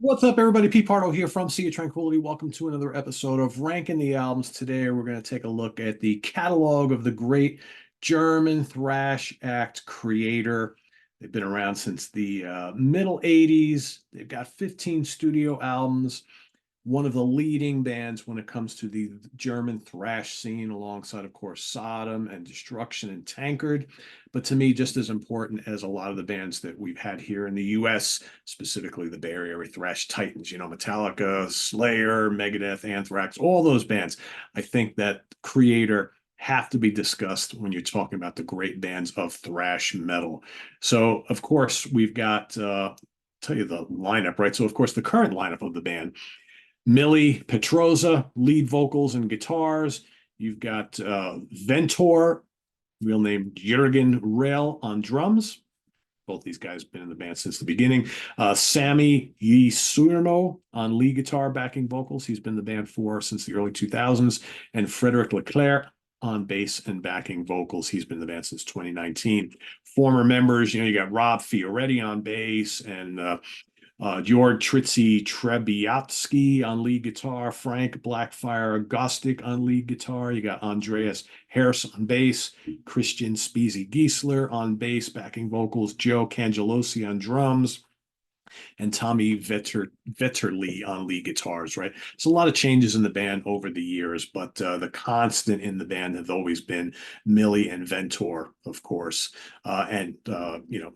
What's up, everybody? Pete Pardo here from Sea of Tranquility. Welcome to another episode of Ranking the Albums. Today, we're going to take a look at the catalog of the great German thrash act Kreator. They've been around since the middle 80s. They've got 15 studio albums, one of the leading bands when it comes to the German thrash scene, alongside, of course, Sodom and Destruction and Tankard. But to me, just as important as a lot of the bands that we've had here in the US, specifically the Bay Area thrash titans, Metallica, Slayer, Megadeth, Anthrax, all those bands. I think that Kreator have to be discussed when you're talking about the great bands of thrash metal. So, of course, we've got, tell you the lineup, right? So, of course, the current lineup of the band: Millie Petroza, lead vocals and guitars. You've got Ventor, real name Jürgen Rail, on drums. Both these guys have been in the band since the beginning. Sammy Yisurno on lead guitar, backing vocals. He's been in the band since the early 2000s. And Frederick Leclerc on bass and backing vocals. He's been in the band since 2019. Former members, you got Rob Fioretti on bass and George Tritzi Trebiatsky on lead guitar, Frank Blackfire Gostic on lead guitar. You got Andreas Harris on bass, Christian Speezy Giesler on bass, backing vocals, Joe Cangelosi on drums, and Tommy Vetterli on lead guitars, right? So a lot of changes in the band over the years, but the constant in the band have always been Millie and Ventor, of course, and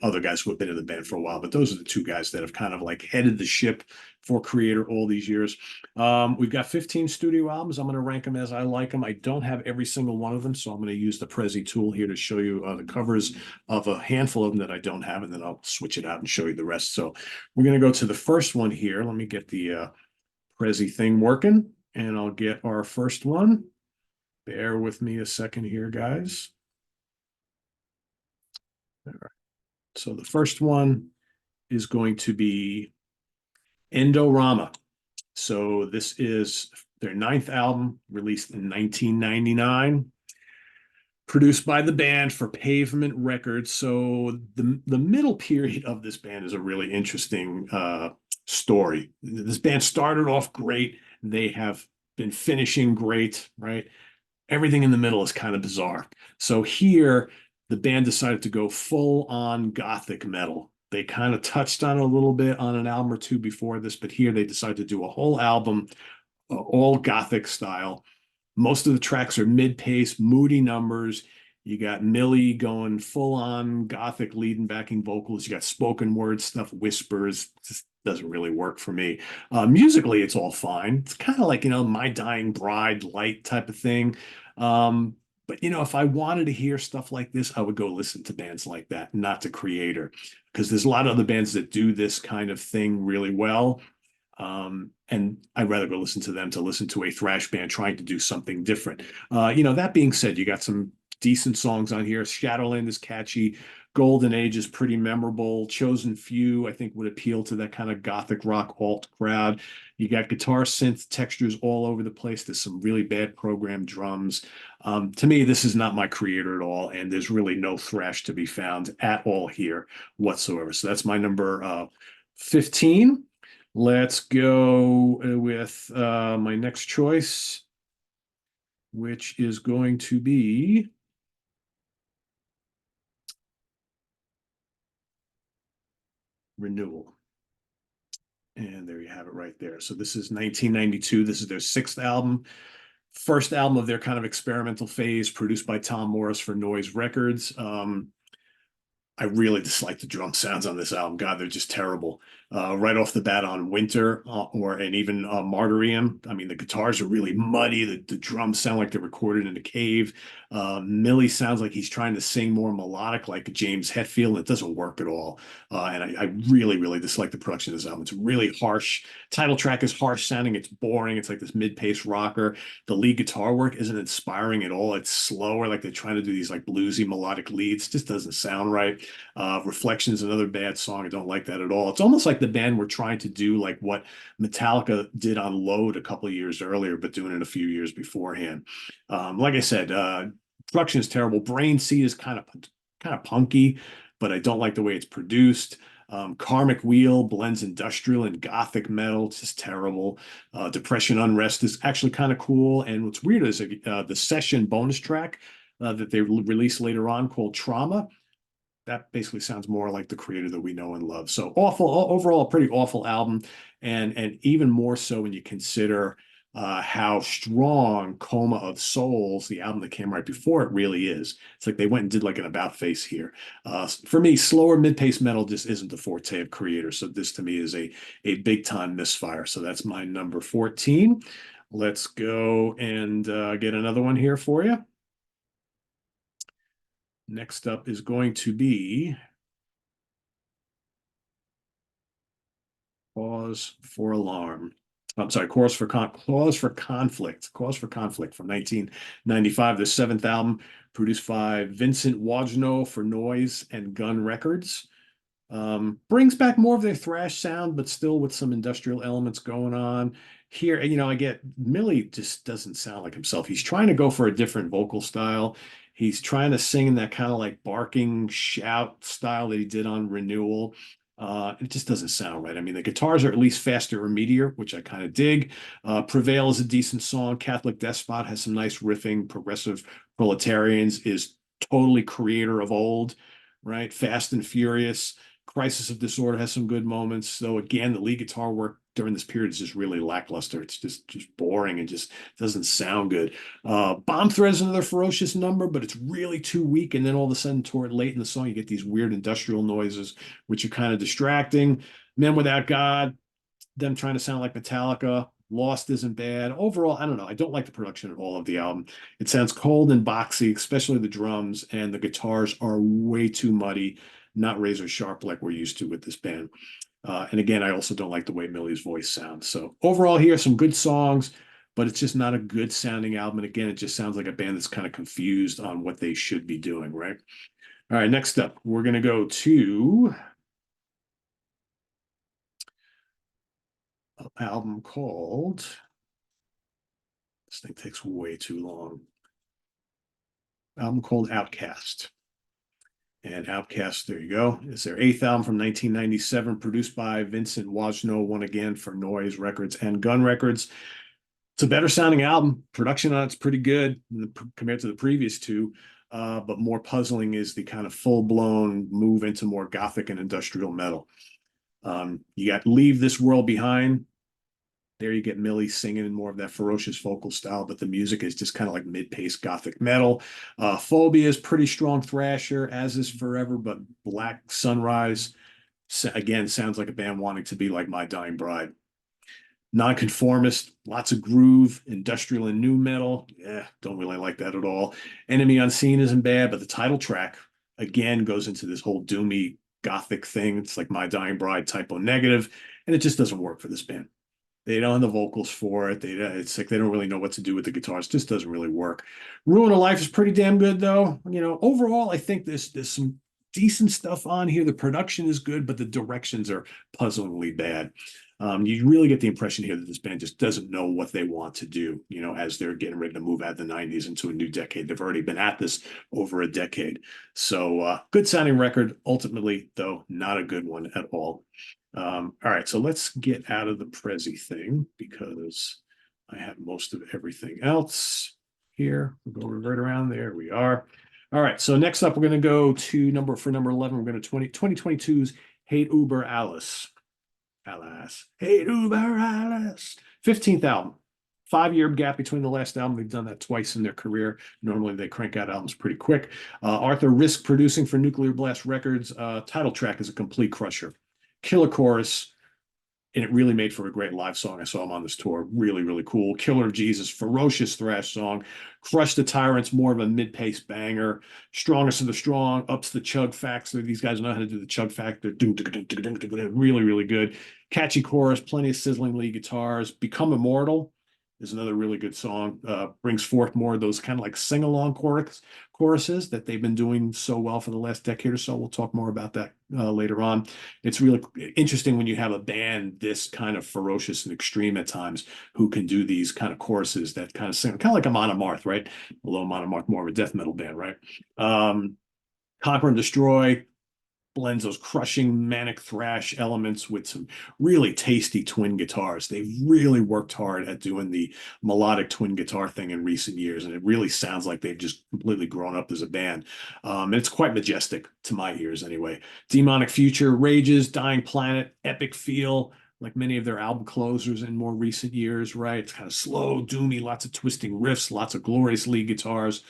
other guys who have been in the band for a while. But those are the two guys that have kind of like headed the ship for Kreator all these years. We've got 15 studio albums. I'm going to rank them as I like them. I don't have every single one of them, so I'm going to use the Prezi tool here to show you the covers of a handful of them that I don't have, and then I'll switch it out and show you the rest. So we're going to go to the first one here. Let me get the Prezi thing working, and I'll get our first one. Bear with me a second here, guys. All right. So the first one is going to be Endorama. So this is their ninth album, released in 1999, produced by the band for Pavement Records. So the middle period of this band is a really interesting story. This band started off great. They have been finishing great, right? Everything in the middle is kind of bizarre. So here, the band decided to go full on gothic metal. They kind of touched on it a little bit on an album or two before this, but here they decided to do a whole album, all gothic style. Most of the tracks are mid-pace, moody numbers. You got Millie going full on gothic lead and backing vocals. You got spoken word stuff, whispers. Just doesn't really work for me. Musically, it's all fine. It's kind of like, My Dying Bride light type of thing. But if I wanted to hear stuff like this, I would go listen to bands like that, not to Kreator, because there's a lot of other bands that do this kind of thing really well. And I'd rather go listen to them to listen to a thrash band trying to do something different. That being said, you got some decent songs on here. Shadowland is catchy. Golden Age is pretty memorable. Chosen Few, I think, would appeal to that kind of gothic rock alt crowd. You got guitar synth textures all over the place. There's some really bad programmed drums. To me, this is not my Kreator at all, and there's really no thrash to be found at all here whatsoever. So that's my number 15. Let's go with my next choice, which is going to be Renewal. And there you have it right there. So this is 1992. This is their sixth album. First album of their kind of experimental phase, produced by Tom Morris for Noise Records. I really dislike the drum sounds on this album. God, they're just terrible. Right off the bat on Winter and even Martyrium. I mean, the guitars are really muddy. The drums sound like they're recorded in a cave. Millie sounds like he's trying to sing more melodic, like James Hetfield. It doesn't work at all. And I really, really dislike the production of this album. It's really harsh. Title track is harsh sounding. It's boring. It's like this mid-pace rocker. The lead guitar work isn't inspiring at all. It's slower, like they're trying to do these like bluesy melodic leads. It just doesn't sound right. Reflections, another bad song. I don't like that at all. It's almost like the band were trying to do like what Metallica did on Load a couple of years earlier, but doing it a few years beforehand. Like I said, production is terrible. Brain Seed is kind of punky, but I don't like the way it's produced. Karmic Wheel blends industrial and gothic metal. It's just terrible. Depression Unrest is actually kind of cool. And what's weird is the session bonus track that they released later on called Trauma. That basically sounds more like the Kreator that we know and love. So awful, overall, a pretty awful album. And even more so when you consider how strong Coma of Souls, the album that came right before it, really is. It's like they went and did like an about face here. For me, slower mid-pace metal just isn't the forte of Kreator. So this to me is a big time misfire. So that's my number 14. Let's go and get another one here for you. Next up is going to be Cause for Alarm. I'm sorry, Cause for Conflict. Cause for Conflict from 1995, the seventh album, produced by Vincent Wajno for Noise and Gun Records. Brings back more of their thrash sound, but still with some industrial elements going on. Here, I get Millie just doesn't sound like himself. He's trying to go for a different vocal style. He's trying to sing in that kind of like barking shout style that he did on Renewal. It just doesn't sound right. I mean, the guitars are at least faster or meatier, which I kind of dig. Prevail is a decent song. Catholic Despot has some nice riffing. Progressive Proletarians is totally Kreator of old, right? Fast and Furious. Crisis of Disorder has some good moments. So again, the lead guitar work during this period is just really lackluster. It's just boring and just doesn't sound good. Bomb Threat is another ferocious number, but it's really too weak. And then all of a sudden, toward late in the song, you get these weird industrial noises, which are kind of distracting. Men Without God, them trying to sound like Metallica. Lost isn't bad. Overall, I don't know. I don't like the production at all of the album. It sounds cold and boxy, especially the drums, and the guitars are way too muddy, not razor sharp like we're used to with this band. And again, I also don't like the way Millie's voice sounds. So overall, here some good songs, but it's just not a good sounding album. And again, it just sounds like a band that's kind of confused on what they should be doing, right? All right, next up, we're going to go to an album called, this thing takes way too long, album called Outcast. And Outcast, there you go, is their eighth album from 1997, produced by Vincent Wajno, one again for Noise Records and Gun Records. It's a better sounding album. Production on it's pretty good compared to the previous two, but more puzzling is the kind of full-blown move into more gothic and industrial metal. You got Leave This World Behind. There you get Millie singing in more of that ferocious vocal style, but the music is just kind of like mid-pace gothic metal. Phobia is pretty strong thrasher, as is Forever, but Black Sunrise, again, sounds like a band wanting to be like My Dying Bride. Nonconformist, lots of groove, industrial and new metal. Yeah, don't really like that at all. Enemy Unseen isn't bad, but the title track, again, goes into this whole doomy gothic thing. It's like My Dying Bride, Typo Negative, and it just doesn't work for this band. They don't have the vocals for it. It's like they don't really know what to do with the guitars. It just doesn't really work. Ruin of Life is pretty damn good, though. Overall, I think there's some decent stuff on here. The production is good, but the directions are puzzlingly bad. You really get the impression here that this band just doesn't know what they want to do, as they're getting ready to move out of the 90s into a new decade. They've already been at this over a decade. So good sounding record. Ultimately, though, not a good one at all. All right, so let's get out of the Prezi thing because I have most of everything else here. We'll go right around. There we are. All right, so next up, we're going to go to number 11. We're going to 2022's Hate Uber Alice. Hate Uber Alice. 15th album. 5-year gap between the last album. They've done that twice in their career. Normally, they crank out albums pretty quick. Arthur Risk producing for Nuclear Blast Records. Title track is a complete crusher. Killer chorus, and it really made for a great live song. I saw him on this tour. Really, really cool. Killer of Jesus, ferocious thrash song. Crush the Tyrants, more of a mid-pace banger. Strongest of the Strong, ups the chug factor. These guys know how to do the chug factor. Really, really good. Catchy chorus, plenty of sizzling lead guitars. Become Immortal is another really good song. Brings forth more of those kind of like sing-along choruses that they've been doing so well for the last decade or so. We'll talk more about that later on. It's really interesting when you have a band this kind of ferocious and extreme at times who can do these kind of choruses that kind of sing, kind of like a Monomarth, right? Although Monomarth more of a death metal band, right? Conquer and Destroy, blends those crushing manic thrash elements with some really tasty twin guitars. They've really worked hard at doing the melodic twin guitar thing in recent years, and it really sounds like they've just completely grown up as a band. And it's quite majestic to my ears anyway. Demonic Future, Rages, Dying Planet, epic feel, like many of their album closers in more recent years, right? It's kind of slow, doomy, lots of twisting riffs, lots of glorious lead guitars.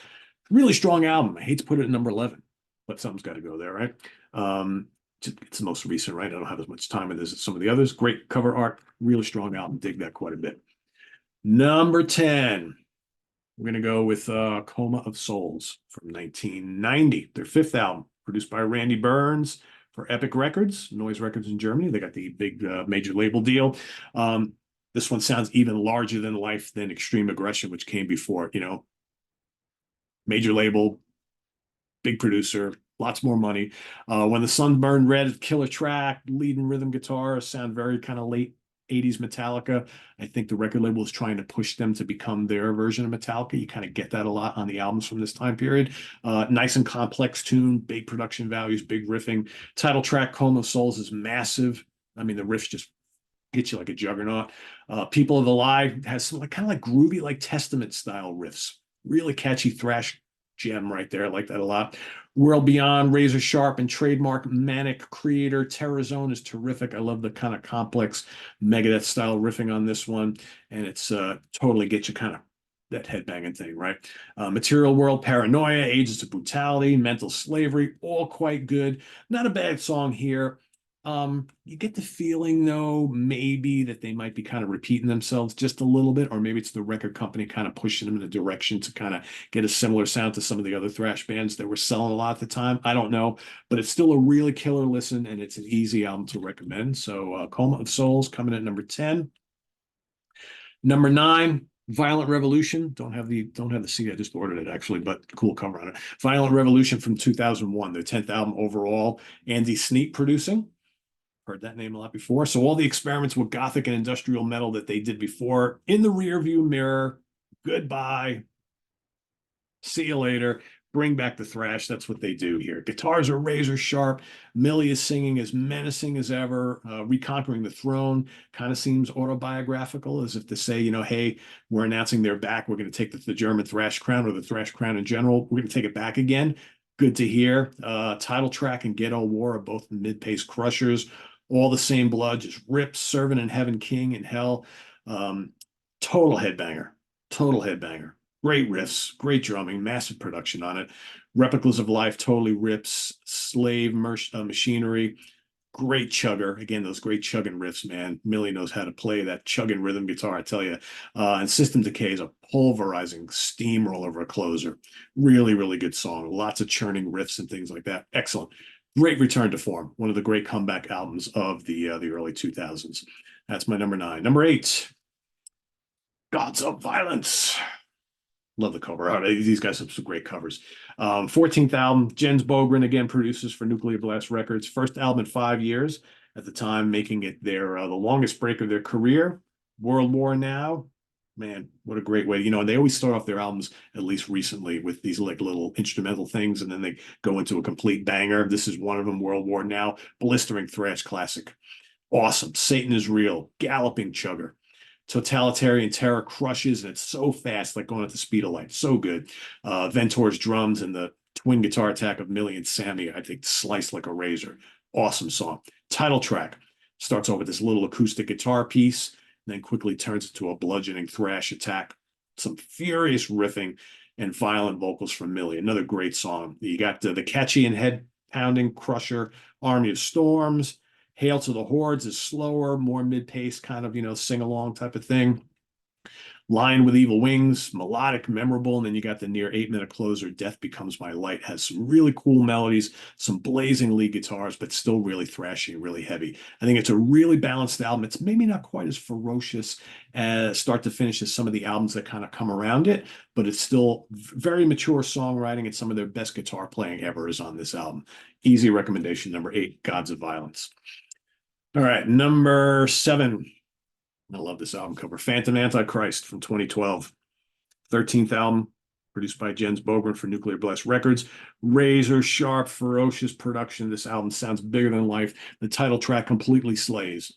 Really strong album. I hate to put it at number 11, but something's got to go there, right? It's the most recent, right? I don't have as much time with this as some of the others. Great cover art, really strong album. Dig that quite a bit. Number 10, we're going to go with Coma of Souls from 1990, their fifth album, produced by Randy Burns for Epic Records, Noise Records in Germany. They got the big major label deal. This one sounds even larger than life than Extreme Aggression, which came before, major label, big producer, lots more money. When the Sun Burned Red, killer track, lead and rhythm guitar sound very kind of late 80s Metallica. I think the record label is trying to push them to become their version of Metallica. You kind of get that a lot on the albums from this time period. Nice and complex tune, big production values, big riffing. Title track, Coma of Souls, is massive. I mean, the riffs just hit you like a juggernaut. People of the Lie has some kind of like groovy, like Testament style riffs. Really catchy thrash gem right there. I like that a lot. World Beyond, Razor Sharp, and trademark manic Kreator. Terror Zone is terrific. I love the kind of complex Megadeth style riffing on this one, and it's totally get you kind of that headbanging thing, right? Material World, Paranoia, Ages of Brutality, Mental Slavery, all quite good. Not a bad song here. You get the feeling, though, maybe that they might be kind of repeating themselves just a little bit, or maybe it's the record company kind of pushing them in a direction to kind of get a similar sound to some of the other thrash bands that were selling a lot at the time. I don't know, but it's still a really killer listen, and it's an easy album to recommend. So, Coma of Souls coming at number 10. Number 9, Violent Revolution. Don't have the CD. I just ordered it actually, but cool cover on it. Violent Revolution from 2001, their 10th album overall. Andy Sneap producing. Heard that name a lot before. So all the experiments with gothic and industrial metal that they did before in the rearview mirror. Goodbye. See you later. Bring back the thrash. That's what they do here. Guitars are razor sharp. Millie is singing as menacing as ever. Reconquering the Throne kind of seems autobiographical, as if to say, hey, we're announcing they're back. We're going to take the German thrash crown, or the thrash crown in general. We're going to take it back again. Good to hear. Title track and Ghetto War are both mid-pace crushers. All the same blood, just rips. Servant in Heaven, King in Hell. Total headbanger. Total headbanger. Great riffs, great drumming, massive production on it. Replicas of Life totally rips. Slave Machinery, great chugger. Again, those great chugging riffs, man. Millie knows how to play that chugging rhythm guitar, I tell you. And System Decay is a pulverizing steamroll over a closer. Really, really good song. Lots of churning riffs and things like that. Excellent. Great return to form. One of the great comeback albums of the early 2000s. That's my number 9. Number 8, Gods of Violence. Love the cover art. These guys have some great covers. 14th album, Jens Bogren, again, produces for Nuclear Blast Records. First album in 5 years at the time, making it the longest break of their career. World War Now. Man, what a great way. And they always start off their albums, at least recently, with these like little instrumental things, and then they go into a complete banger. This is one of them, World War Now. Blistering thrash classic. Awesome. Satan is Real. Galloping chugger. Totalitarian Terror crushes, and it's so fast, like going at the speed of light. So good. Ventor's drums and the twin guitar attack of Millie and Sammy, I think, sliced like a razor. Awesome song. Title track starts off with this little acoustic guitar piece, and then quickly turns into a bludgeoning thrash attack. Some furious riffing and violent vocals from Millie. Another great song. You got the catchy and head-pounding crusher, Army of Storms. Hail to the Hordes is slower, more mid-pace, kind of, sing-along type of thing. Lion with Evil Wings, melodic, memorable, and then you got the near 8-minute closer, Death Becomes My Light. Has some really cool melodies, some blazing lead guitars, but still really thrashy and really heavy. I think it's a really balanced album. It's maybe not quite as ferocious as start to finish as some of the albums that kind of come around it, but it's still very mature songwriting, and some of their best guitar playing ever is on this album. Easy recommendation, number 8, Gods of Violence. All right, number 7. I love this album cover. Phantom Antichrist from 2012. 13th album, produced by Jens Bogren for Nuclear Blast Records. Razor sharp, ferocious production. This album sounds bigger than life. The title track completely slays.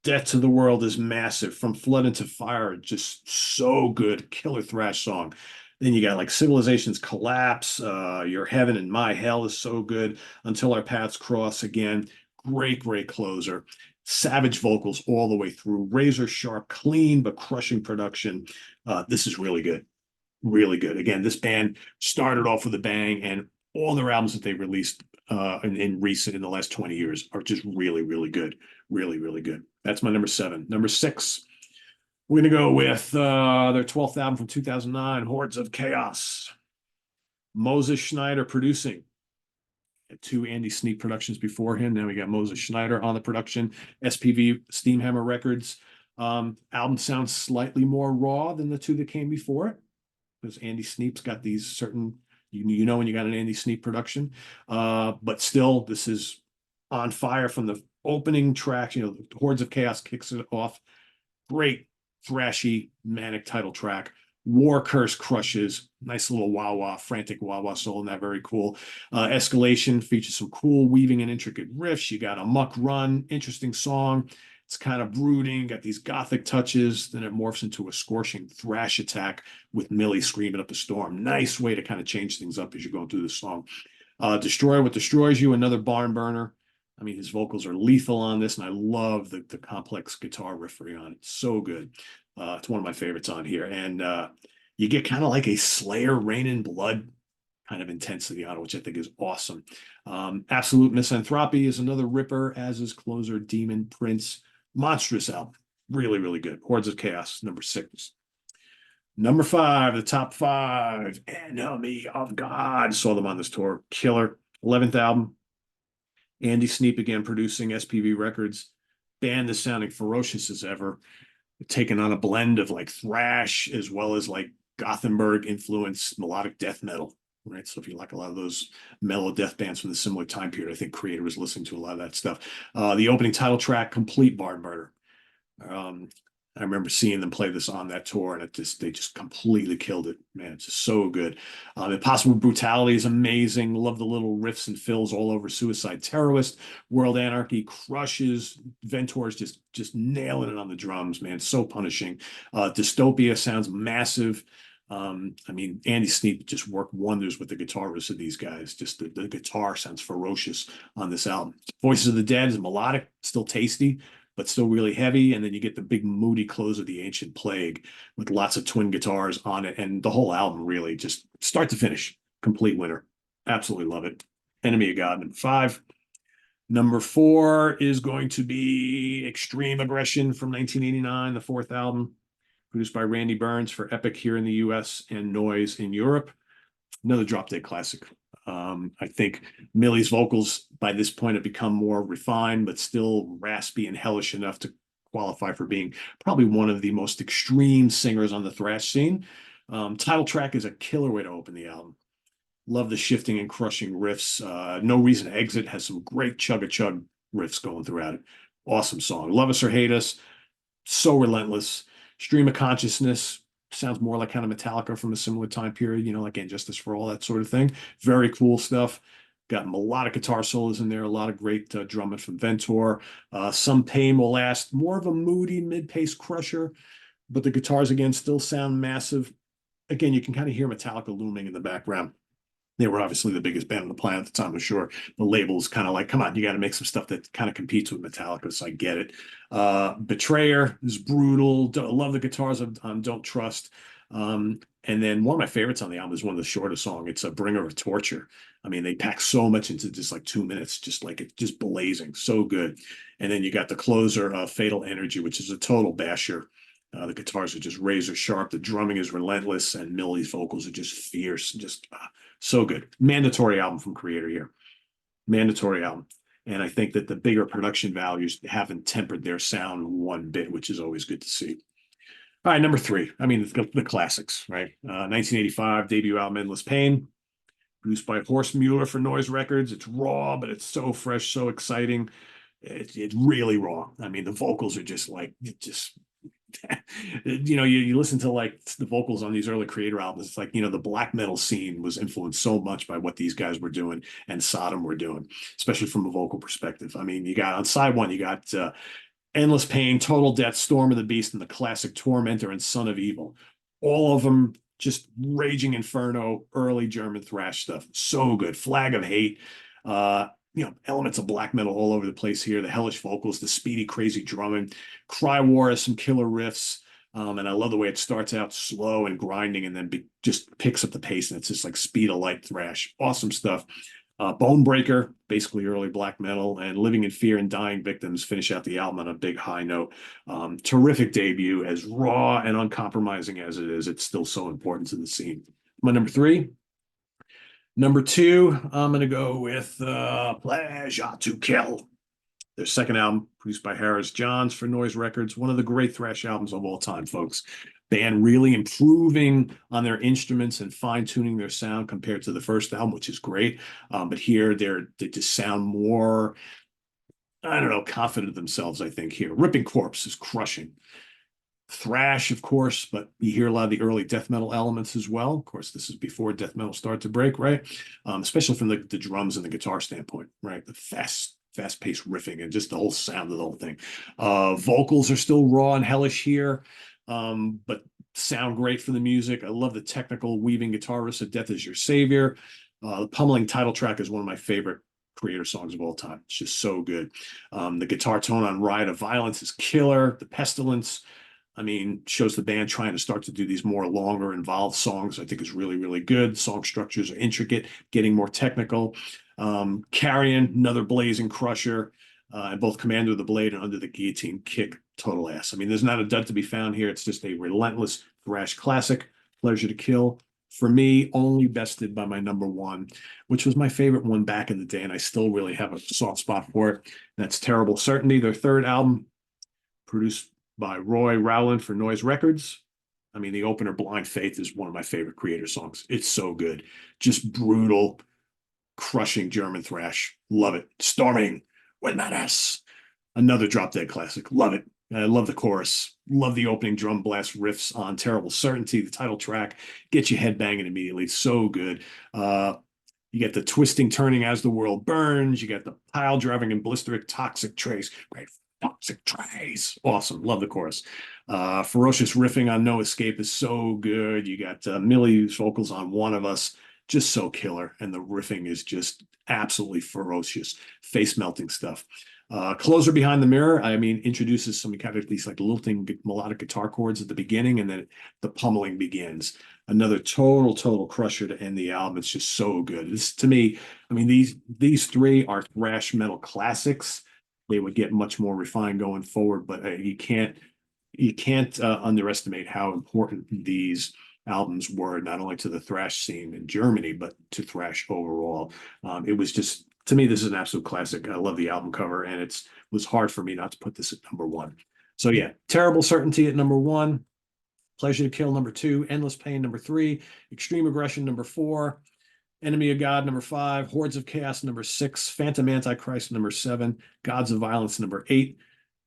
Death to the World is massive. From Flood into Fire, just so good. Killer thrash song. Then you got like Civilization's Collapse, Your Heaven and My Hell is so good. Until Our Paths Cross again. Great closer. Savage vocals all the way through. Razor sharp, clean but crushing production. This is really good. Really good. Again, this band started off with a bang, and all their albums that they released in the last 20 years are just really good. Really good. That's my number 7. Number 6, we're going to go with their 12th album from 2009, Hordes of Chaos. Moses Schneider producing. 2 Andy Sneap productions before him. Now we got Moses Schneider on the production. SPV Steamhammer Records. Album sounds slightly more raw than the 2 that came before it, because Andy Sneap's got these certain, you know when you got an Andy Sneap production. But still, this is on fire from the opening track. You know, Hordes of Chaos kicks it off. Great thrashy, manic title track. War Curse crushes. Nice little wah-wah, frantic wah-wah soul in that. Very cool. Escalation features some cool weaving and intricate riffs. You got a Muck Run, interesting song. It's kind of brooding, got these gothic touches. Then it morphs into a scorching thrash attack with Millie screaming up a storm. Nice way to kind of change things up as you're going through the song. Destroy What Destroys You, another barn burner. I mean, his vocals are lethal on this, and I love the complex guitar riffing on it. So good. It's one of my favorites on here. And you get kind of like a Slayer Rain in Blood kind of intensity on it, which I think is awesome. Absolute Misanthropy is another ripper, as is closer Demon Prince. Monstrous album. Really good. Hordes of Chaos, number 6. Number 5, the top 5, Enemy of God. Saw them on this tour. Killer. 11th album. Andy Sneap again producing, SPV Records. Band is sounding ferocious as ever. Taking on a blend of like thrash as well as like Gothenburg influenced melodic death metal. Right. So if you like a lot of those mellow death bands from the similar time period, I think Kreator was listening to a lot of that stuff. The opening title track, Complete Barn Burner. I remember seeing them play this on that tour, and they just completely killed it. Man, it's just so good. Impossible Brutality is amazing. Love the little riffs and fills all over Suicide Terrorist. World Anarchy crushes. Ventor's just nailing it on the drums, man. So punishing. Dystopia sounds massive. I mean, Andy Sneap just worked wonders with the guitarists of these guys. Just the guitar sounds ferocious on this album. Voices of the Dead is melodic, still tasty, but still really heavy. And then you get the big moody close of The Ancient Plague with lots of twin guitars on it. And the whole album really just start to finish, complete winner. Absolutely love it. Enemy of God, number 5. Number 4 is going to be Extreme Aggression from 1989, the 4th album, produced by Randy Burns for Epic here in the US and Noise in Europe. Another drop dead classic. I think Millie's vocals by this point have become more refined, but still raspy and hellish enough to qualify for being probably one of the most extreme singers on the thrash scene. Title track is a killer way to open the album. Love the shifting and crushing riffs. No Reason to Exit has some great chug-a-chug riffs going throughout it. Awesome song. Love Us or Hate Us, so relentless. Stream of Consciousness sounds more like kind of Metallica from a similar time period, you know, like Injustice for All, that sort of thing. Very cool stuff. Got a lot of guitar solos in there, a lot of great drumming from Ventor. Some Pain Will Last, more of a moody mid-pace crusher, but the guitars, again, still sound massive. Again, you can kind of hear Metallica looming in the background. They were obviously the biggest band on the planet at the time, I'm sure. The label's kind of like, come on, you got to make some stuff that kind of competes with Metallica, so I get it. Betrayer is brutal. Love the guitars on Don't Trust. And then one of my favorites on the album is one of the shortest songs. It's a Bringer of Torture. I mean, they pack so much into just like 2 minutes, just like it, just blazing. So good. And then you got the closer, Fatal Energy, which is a total basher. The guitars are just razor sharp. The drumming is relentless, and Millie's vocals are just fierce. Just so good. Mandatory album from Kreator here. Mandatory album. And I think that the bigger production values haven't tempered their sound one bit, which is always good to see. All right, number 3. I mean, the classics, right? 1985 debut album, Endless Pain, produced by Horst Mueller for Noise Records. It's raw, but it's so fresh, so exciting. It's really raw. I mean, the vocals are just like, You listen to like the vocals on these early Kreator albums. It's like, the black metal scene was influenced so much by what these guys were doing and Sodom were doing, especially from a vocal perspective. I mean, you got on side one, you got Endless Pain, Total Death, Storm of the Beast, and the classic Tormentor and Son of Evil. All of them just raging inferno, early German thrash stuff. So good. Flag of Hate. Elements of black metal all over the place here. The hellish vocals, the speedy, crazy drumming. Cry War has some killer riffs. And I love the way it starts out slow and grinding and then just picks up the pace. And it's just like speed of light thrash. Awesome stuff. Bonebreaker, basically early black metal, and Living in Fear and Dying Victims finish out the album on a big high note. Terrific debut, as raw and uncompromising as it is. It's still so important to the scene. My number three. Number two, I'm going to go with Pleasure to Kill. Their second album, produced by Harris Johns for Noise Records, one of the great thrash albums of all time, folks. Band really improving on their instruments and fine-tuning their sound compared to the first album, which is great. But here they just sound more, I don't know, confident of themselves, I think, here. Ripping Corpse is crushing. Thrash, of course, but you hear a lot of the early death metal elements as well. Of course, this is before death metal started to break, right? Especially from the drums and the guitar standpoint, right? The fast-paced riffing and just the whole sound of the whole thing. Vocals are still raw and hellish here, but sound great for the music. I love the technical weaving guitar riffs of Death is Your Savior. The pummeling title track is one of my favorite Kreator songs of all time. It's just so good. The guitar tone on Riot of Violence is killer. The Pestilence, shows the band trying to start to do these more longer, involved songs. I think is really, really good. Song structures are intricate, getting more technical. Carrion, another blazing crusher, and both Commander of the Blade and Under the Guillotine kick total ass. There's not a dud to be found here. It's just a relentless thrash classic. Pleasure to Kill. For me, only bested by my number one, which was my favorite one back in the day, and I still really have a soft spot for it. That's Terrible Certainty, their third album, produced by Roy Rowland for Noise Records. The opener, Blind Faith, is one of my favorite Kreator songs. It's so good. Just brutal, crushing German thrash. Love it. Storming with Menace. Another drop dead classic. Love it. I love the chorus. Love the opening drum blast riffs on Terrible Certainty, the title track. Get you headbanging immediately. So good. You get the twisting, turning as the world burns. You get the pile driving and blistering toxic trace. Great. Toxic trace. Awesome. Love the chorus. Ferocious riffing on No Escape is so good. You got Millie's vocals on One of Us. Just so killer. And the riffing is just absolutely ferocious. Face melting stuff. Closer Behind the Mirror, introduces some kind of these like lilting melodic guitar chords at the beginning, and then the pummeling begins. Another total crusher to end the album. It's just so good. This, to me, these three are thrash metal classics. They would get much more refined going forward, but you can't underestimate how important these albums were, not only to the thrash scene in Germany, but to thrash overall. It was just, to me, this is an absolute classic. I love the album cover, and it was hard for me not to put this at number one. So yeah, Terrible Certainty at number one, Pleasure to Kill number two, Endless Pain number three, Extreme Aggression number four, Enemy of God number five, Hordes of Chaos number six, Phantom Antichrist number seven, Gods of Violence number eight,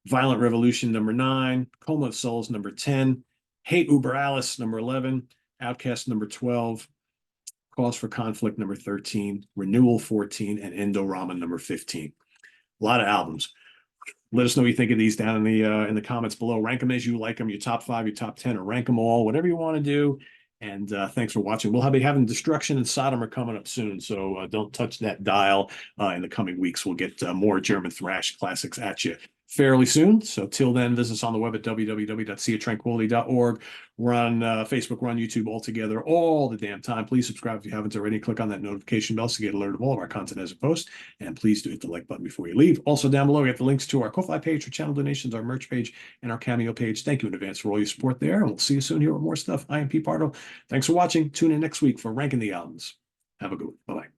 Violent Revolution number nine, Coma of Souls number 10, Hate Uber Alice number 11, Outcast number 12, Cause for Conflict number 13, Renewal 14, and Endorama number 15. A lot of albums. Let us know what you think of these down in the comments below. Rank them as you like them, your top 5, your top 10, or rank them all, whatever you want to do. And thanks for watching. We'll be having Destruction and Sodom are coming up soon, so don't touch that dial in the coming weeks. We'll get more German thrash classics at you fairly soon. So till then, visit us on the web at www.seaoftranquility.org. We're on Facebook, we're on YouTube all together all the damn time. Please subscribe if you haven't already. Click on that notification bell so you get alerted of all of our content as a post. And please do hit the like button before you leave. Also down below, we have the links to our Ko-Fi page for channel donations, our merch page, and our Cameo page. Thank you in advance for all your support there. And we'll see you soon here with more stuff. I am Pete Pardo. Thanks for watching. Tune in next week for Ranking the Albums. Have a good one. Bye-bye.